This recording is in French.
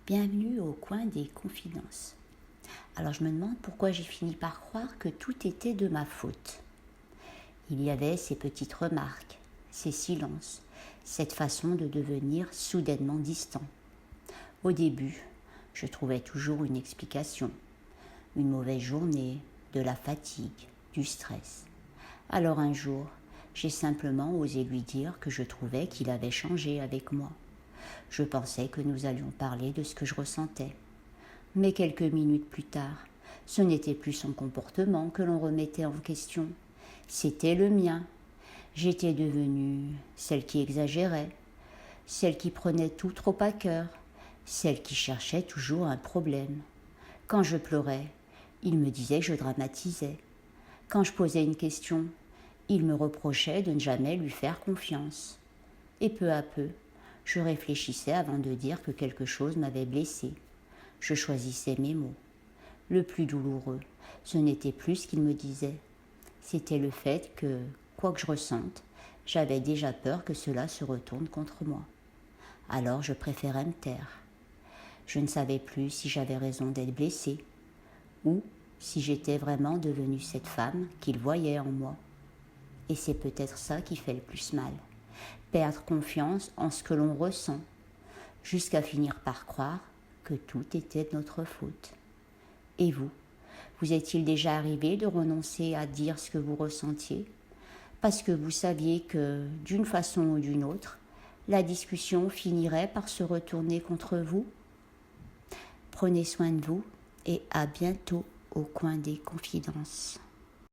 Bienvenue au coin des confidences. Alors je me demande pourquoi j'ai fini par croire que tout était de ma faute. Il y avait ces petites remarques, ces silences, cette façon de devenir soudainement distant. Au début, je trouvais toujours une explication. Une mauvaise journée, de la fatigue, du stress. Alors un jour, j'ai simplement osé lui dire que je trouvais qu'il avait changé avec moi. Je pensais que nous allions parler de ce que je ressentais. Mais quelques minutes plus tard, ce n'était plus son comportement que l'on remettait en question. C'était le mien. J'étais devenue celle qui exagérait, celle qui prenait tout trop à cœur, celle qui cherchait toujours un problème. Quand je pleurais, il me disait que je dramatisais. Quand je posais une question, il me reprochait de ne jamais lui faire confiance. Et peu à peu, je réfléchissais avant de dire que quelque chose m'avait blessée. Je choisissais mes mots. Le plus douloureux, ce n'était plus ce qu'il me disait. C'était le fait que, quoi que je ressente, j'avais déjà peur que cela se retourne contre moi. Alors je préférais me taire. Je ne savais plus si j'avais raison d'être blessée ou si j'étais vraiment devenue cette femme qu'il voyait en moi. Et c'est peut-être ça qui fait le plus mal. Perdre confiance en ce que l'on ressent, jusqu'à finir par croire que tout était de notre faute. Et vous est-il déjà arrivé de renoncer à dire ce que vous ressentiez, parce que vous saviez que, d'une façon ou d'une autre, la discussion finirait par se retourner contre vous? Prenez soin de vous et à bientôt au coin des confidences.